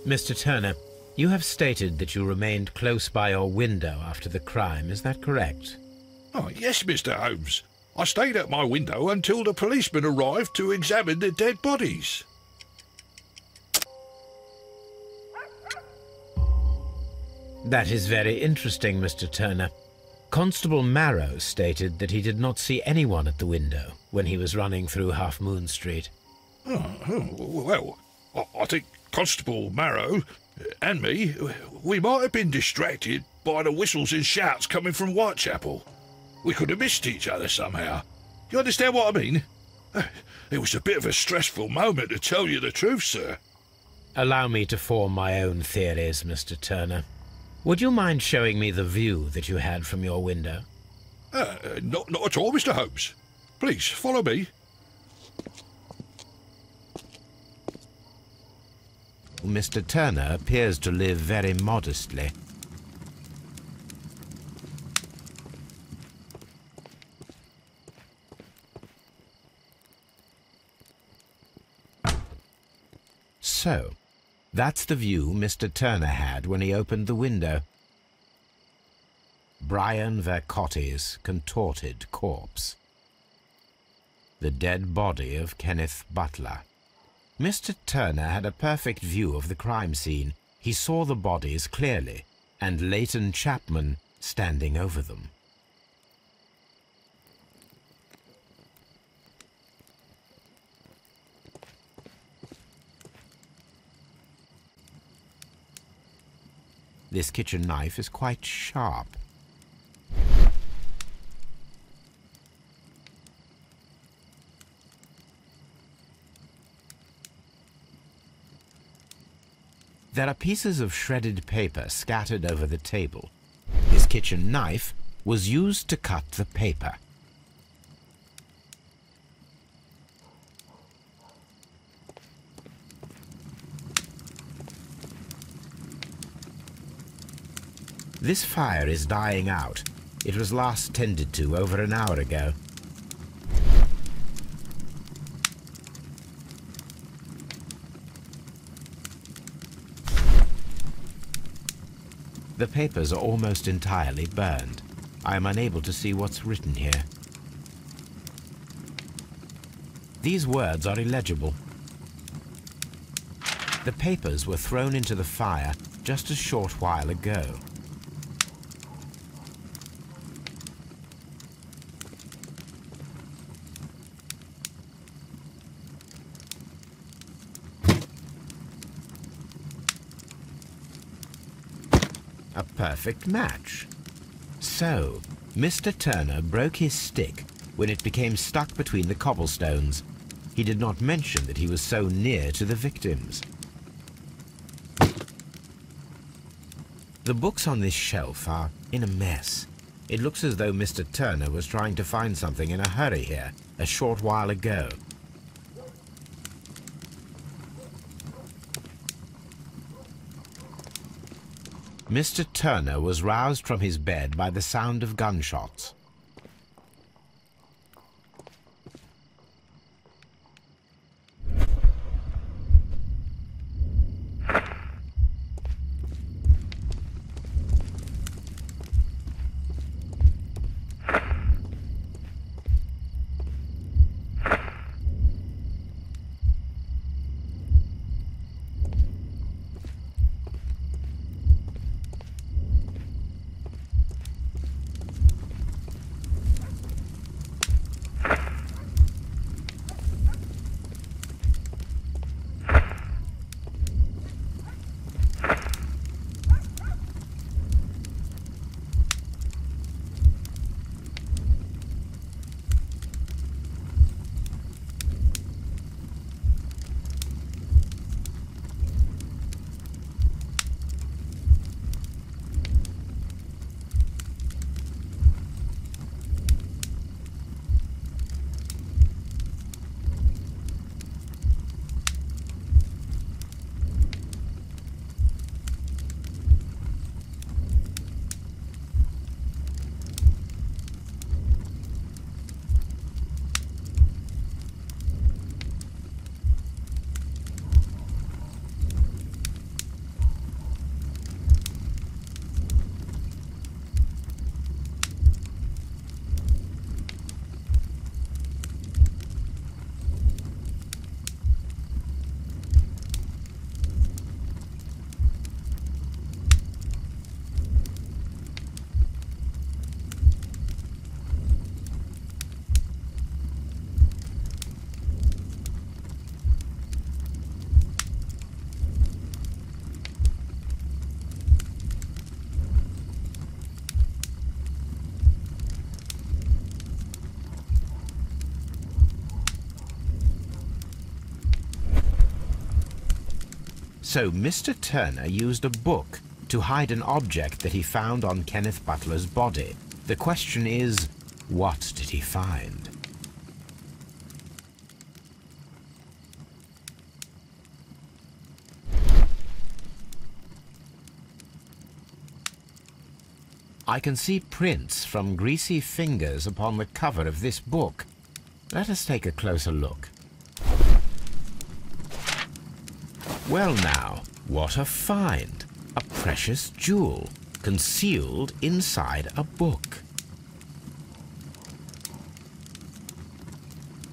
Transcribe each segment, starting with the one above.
Mr. Turner, you have stated that you remained close by your window after the crime, is that correct? Oh, yes, Mr. Holmes. I stayed at my window until the policeman arrived to examine the dead bodies. That is very interesting, Mr. Turner. Constable Marrow stated that he did not see anyone at the window when he was running through Half Moon Street. Well, I think Constable Marrow and me, we might have been distracted by the whistles and shouts coming from Whitechapel. We could have missed each other somehow. You understand what I mean? It was a bit of a stressful moment, to tell you the truth, sir. Allow me to form my own theories, Mr. Turner. Would you mind showing me the view that you had from your window? Not at all, Mr. Holmes. Please, follow me. Mr. Turner appears to live very modestly. So, that's the view Mr. Turner had when he opened the window. Brian Vercotti's contorted corpse. The dead body of Kenneth Butler. Mr. Turner had a perfect view of the crime scene. He saw the bodies clearly, and Leighton Chapman standing over them. This kitchen knife is quite sharp. There are pieces of shredded paper scattered over the table. This kitchen knife was used to cut the paper. This fire is dying out. It was last tended to over an hour ago. The papers are almost entirely burned. I am unable to see what's written here. These words are illegible. The papers were thrown into the fire just a short while ago. A perfect match. So, Mr. Turner broke his stick when it became stuck between the cobblestones. He did not mention that he was so near to the victims. The books on this shelf are in a mess. It looks as though Mr. Turner was trying to find something in a hurry here a short while ago. Mr. Turner was roused from his bed by the sound of gunshots. So Mr. Turner used a book to hide an object that he found on Kenneth Butler's body. The question is, what did he find? I can see prints from greasy fingers upon the cover of this book. Let us take a closer look. Well now, what a find! A precious jewel, concealed inside a book.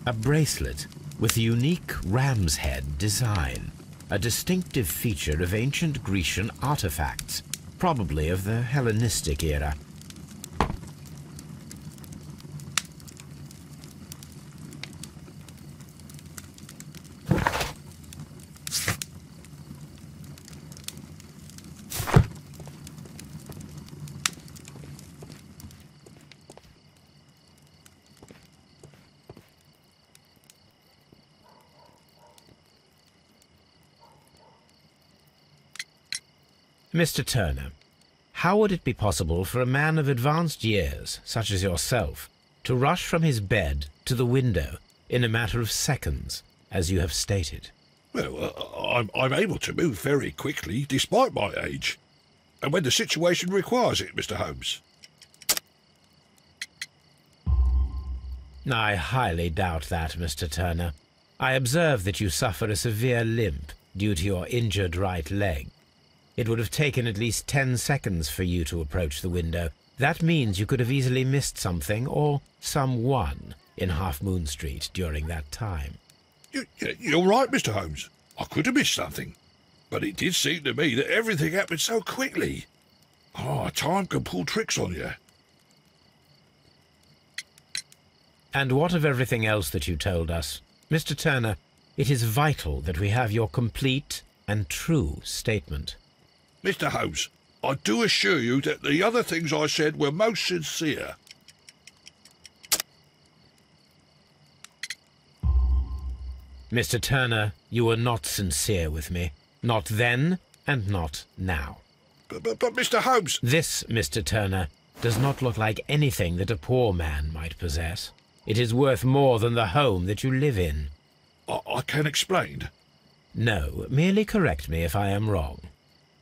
A bracelet with a unique ram's head design, a distinctive feature of ancient Grecian artifacts, probably of the Hellenistic era. Mr. Turner, how would it be possible for a man of advanced years, such as yourself, to rush from his bed to the window in a matter of seconds, as you have stated? Well, I'm able to move very quickly, despite my age. And when the situation requires it, Mr. Holmes. I highly doubt that, Mr. Turner. I observe that you suffer a severe limp due to your injured right leg. It would have taken at least 10 seconds for you to approach the window. That means you could have easily missed something or someone in Half Moon Street during that time. You're right, Mr. Holmes. I could have missed something. But it did seem to me that everything happened so quickly. Time can pull tricks on you. And what of everything else that you told us? Mr. Turner, it is vital that we have your complete and true statement. Mr. Holmes, I do assure you that the other things I said were most sincere. Mr. Turner, you were not sincere with me. Not then, and not now. But Mr. Holmes... This, Mr. Turner, does not look like anything that a poor man might possess. It is worth more than the home that you live in. I can explain. No, merely correct me if I am wrong.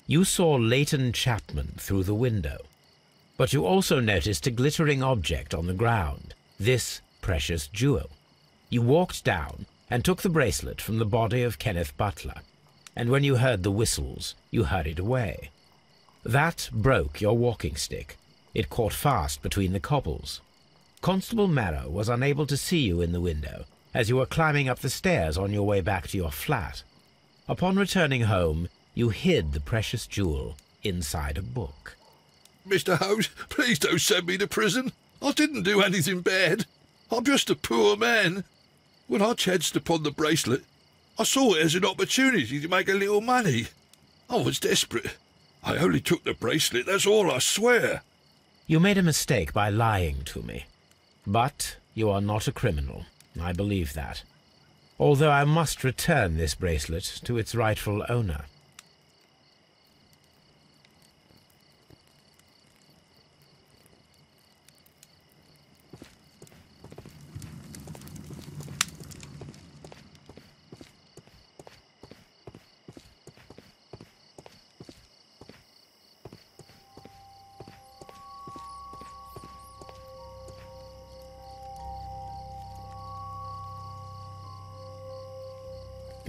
You saw Leighton Chapman through the window, but you also noticed a glittering object on the ground, this precious jewel. You walked down and took the bracelet from the body of Kenneth Butler, and when you heard the whistles, you hurried away. That broke your walking stick. It caught fast between the cobbles. Constable Marrow was unable to see you in the window, as you were climbing up the stairs on your way back to your flat. Upon returning home, you hid the precious jewel inside a book. Mr. Holmes, please don't send me to prison. I didn't do anything bad. I'm just a poor man. When I chanced upon the bracelet, I saw it as an opportunity to make a little money. I was desperate. I only took the bracelet, that's all, I swear. You made a mistake by lying to me. But you are not a criminal. I believe that. Although I must return this bracelet to its rightful owner.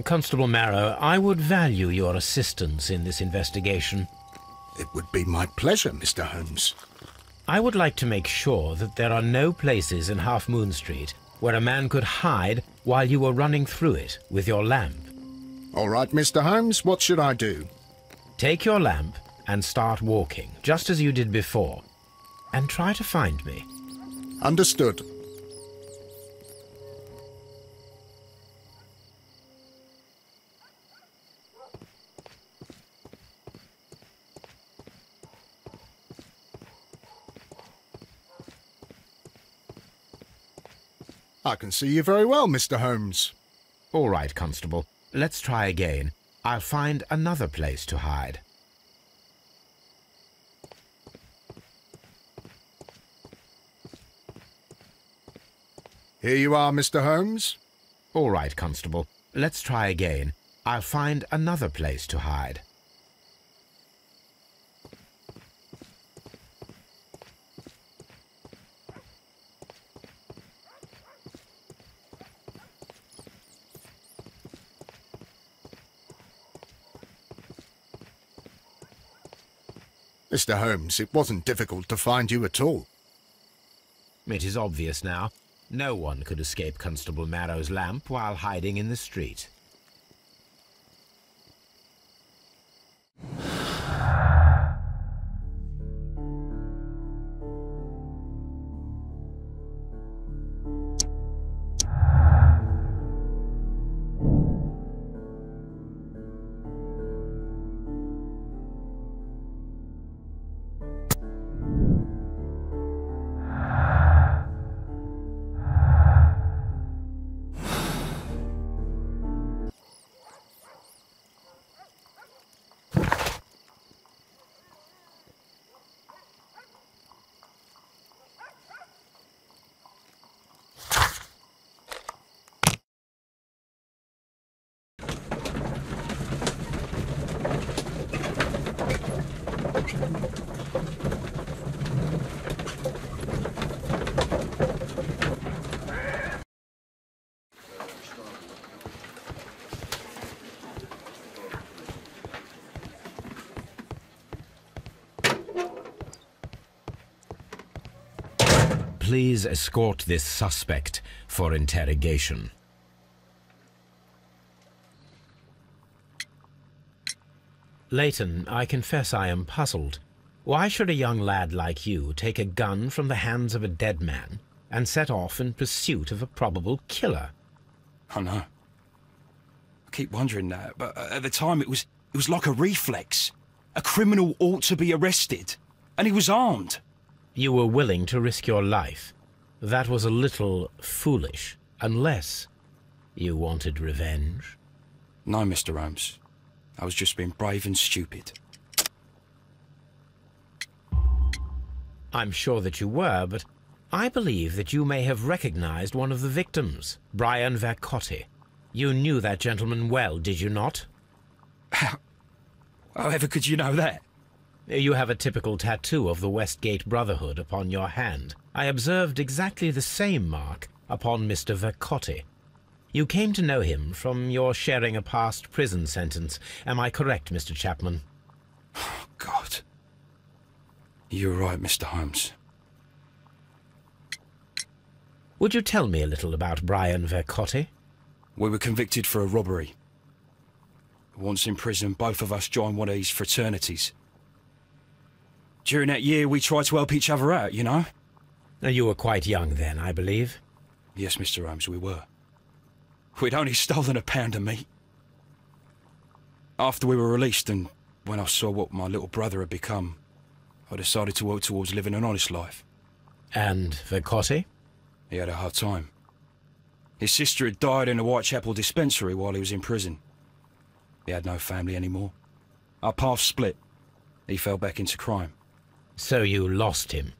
Constable Marrow, I would value your assistance in this investigation. It would be my pleasure, Mr. Holmes. I would like to make sure that there are no places in Half Moon Street where a man could hide while you were running through it with your lamp. All right, Mr. Holmes, what should I do? Take your lamp and start walking, just as you did before, and try to find me. Understood. I can see you very well, Mr. Holmes. All right, Constable. Let's try again. I'll find another place to hide. Here you are, Mr. Holmes. All right, Constable. Let's try again. I'll find another place to hide. Mr. Holmes, it wasn't difficult to find you at all. It is obvious now. No one could escape Constable Marrow's lamp while hiding in the street. Please escort this suspect for interrogation. Leighton, I confess I am puzzled. Why should a young lad like you take a gun from the hands of a dead man and set off in pursuit of a probable killer? I know. I keep wondering that, but at the time it was like a reflex. A criminal ought to be arrested, and he was armed. You were willing to risk your life. That was a little foolish, unless you wanted revenge. No, Mr. Holmes. I was just being brave and stupid. I'm sure that you were, but I believe that you may have recognized one of the victims, Brian Vercotti. You knew that gentleman well, did you not? However could you know that? You have a typical tattoo of the Westgate Brotherhood upon your hand. I observed exactly the same mark upon Mr. Vercotti. You came to know him from your sharing a past prison sentence. Am I correct, Mr. Chapman? Oh, God. You're right, Mr. Holmes. Would you tell me a little about Brian Vercotti? We were convicted for a robbery. Once in prison, both of us joined one of these fraternities. During that year, we tried to help each other out, you know? You were quite young then, I believe. Yes, Mr. Holmes, we were. We'd only stolen a pound of meat. After we were released, and when I saw what my little brother had become, I decided to work towards living an honest life. And Vercotti? He had a hard time. His sister had died in a Whitechapel dispensary while he was in prison. He had no family anymore. Our paths split. He fell back into crime. So you lost him?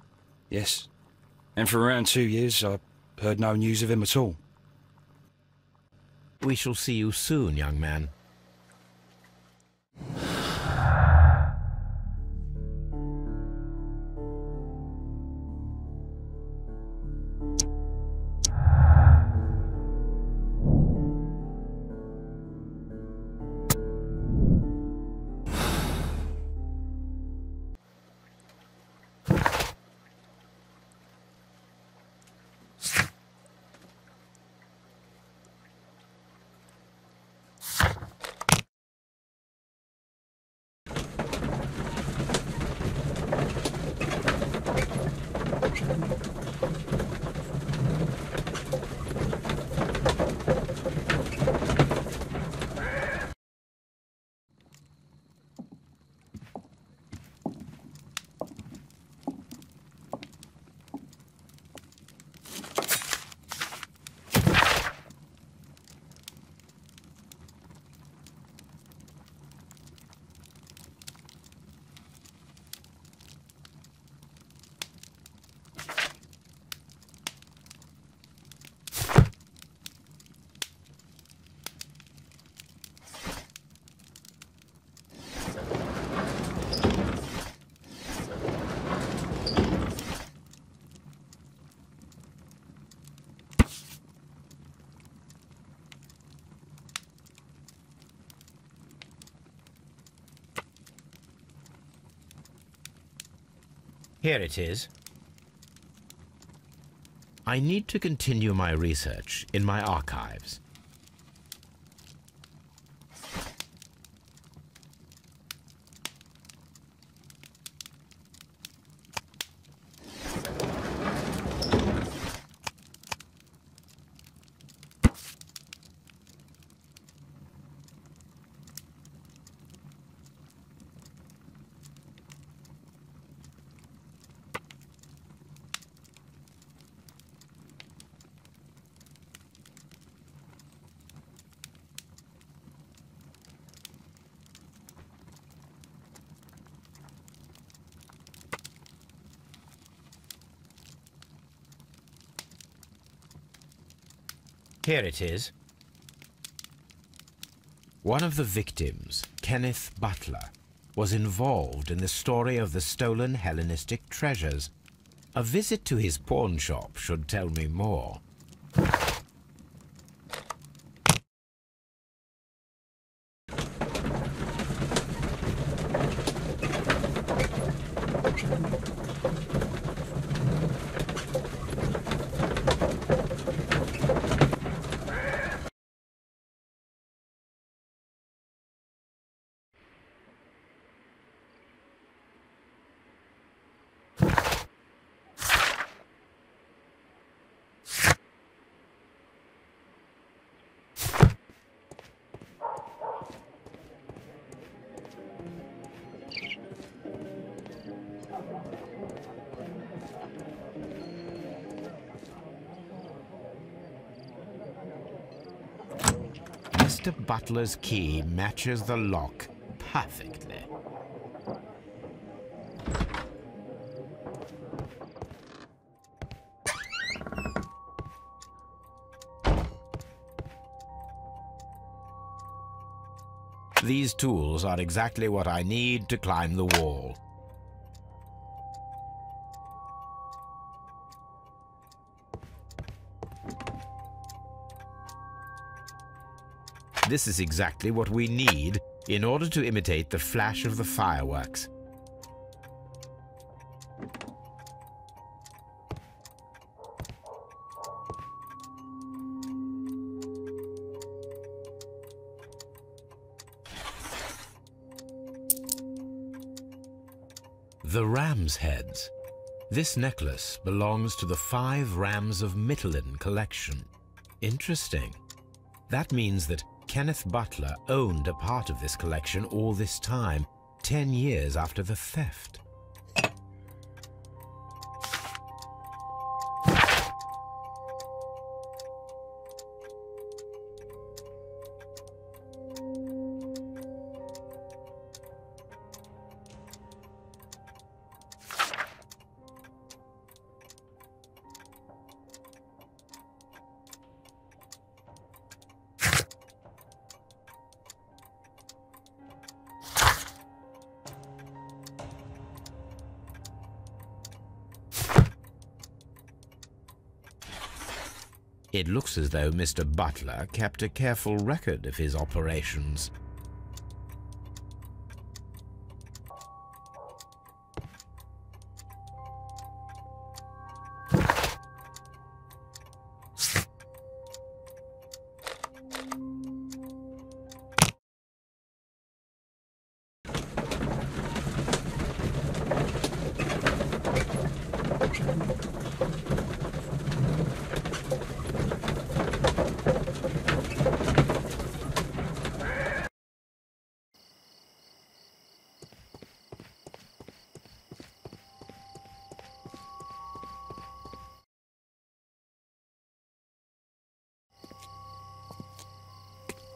Yes. And for around 2 years, I heard no news of him at all. We shall see you soon, young man. Here it is. I need to continue my research in my archives. Here it is. One of the victims, Kenneth Butler, was involved in the story of the stolen Hellenistic treasures. A visit to his pawn shop should tell me more. Mr. Butler's key matches the lock perfectly. These tools are exactly what I need to climb the wall. This is exactly what we need in order to imitate the flash of the fireworks. The ram's heads. This necklace belongs to the 5 Rams of Mittelin collection. Interesting. That means that Kenneth Butler owned a part of this collection all this time, 10 years after the theft. It looks as though Mr. Butler kept a careful record of his operations.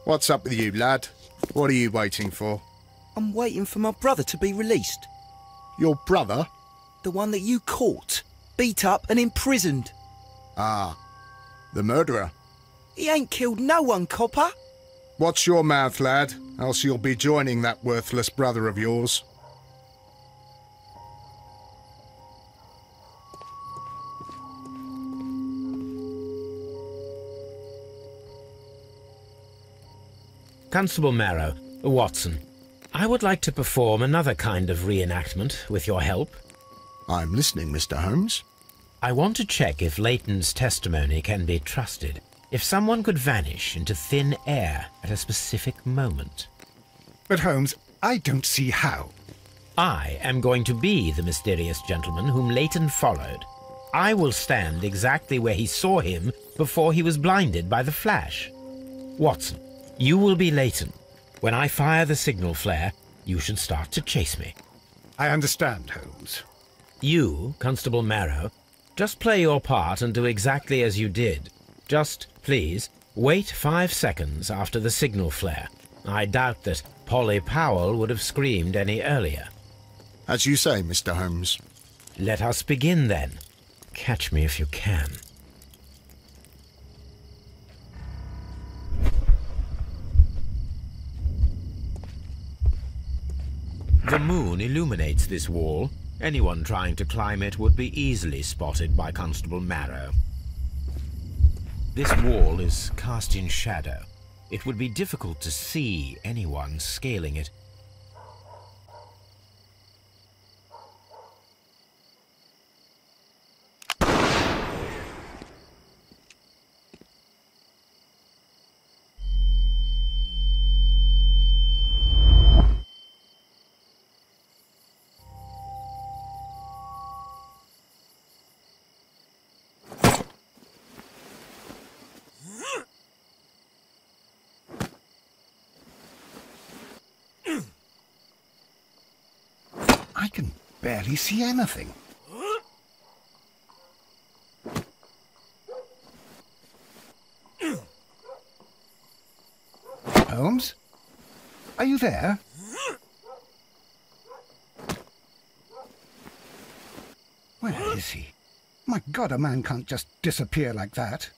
What's up with you, lad? What are you waiting for? I'm waiting for my brother to be released. Your brother? The one that you caught, beat up and imprisoned. Ah, the murderer. He ain't killed no one, copper. Watch your mouth, lad, else you'll be joining that worthless brother of yours. Constable Marrow, Watson, I would like to perform another kind of reenactment with your help. I'm listening, Mr. Holmes. I want to check if Leighton's testimony can be trusted. If someone could vanish into thin air at a specific moment. But Holmes, I don't see how. I am going to be the mysterious gentleman whom Leighton followed. I will stand exactly where he saw him before he was blinded by the flash. Watson, you will be Leighton. When I fire the signal flare, you should start to chase me. I understand, Holmes. You, Constable Marrow, just play your part and do exactly as you did. Just, please, wait 5 seconds after the signal flare. I doubt that Polly Powell would have screamed any earlier. As you say, Mr. Holmes. Let us begin, then. Catch me if you can. The moon illuminates this wall. Anyone trying to climb it would be easily spotted by Constable Marrow. This wall is cast in shadow. It would be difficult to see anyone scaling it. I can barely see anything. Holmes? Are you there? Where is he? My God, a man can't just disappear like that.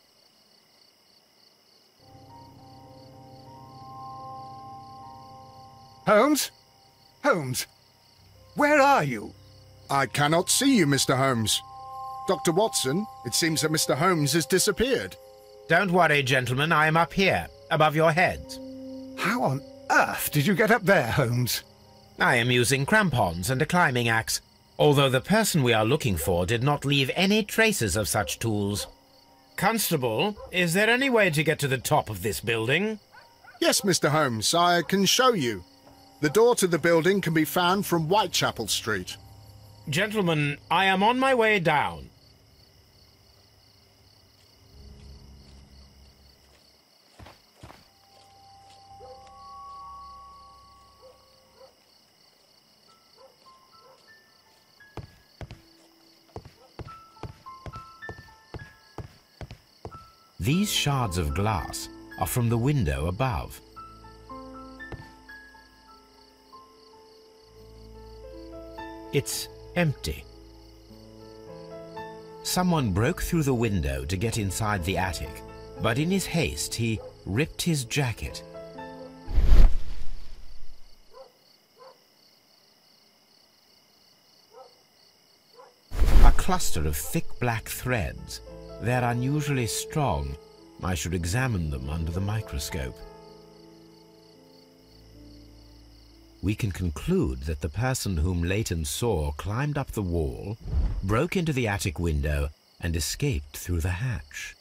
Holmes? Holmes? Where are you? I cannot see you, Mr. Holmes. Dr. Watson, it seems that Mr. Holmes has disappeared. Don't worry, gentlemen. I am up here, above your heads. How on earth did you get up there, Holmes? I am using crampons and a climbing axe, although the person we are looking for did not leave any traces of such tools. Constable, is there any way to get to the top of this building? Yes, Mr. Holmes, I can show you. The door to the building can be found from Whitechapel Street. Gentlemen, I am on my way down. These shards of glass are from the window above. It's empty. Someone broke through the window to get inside the attic, but in his haste he ripped his jacket. A cluster of thick black threads. They're unusually strong. I should examine them under the microscope. We can conclude that the person whom Leighton saw climbed up the wall, broke into the attic window, and escaped through the hatch.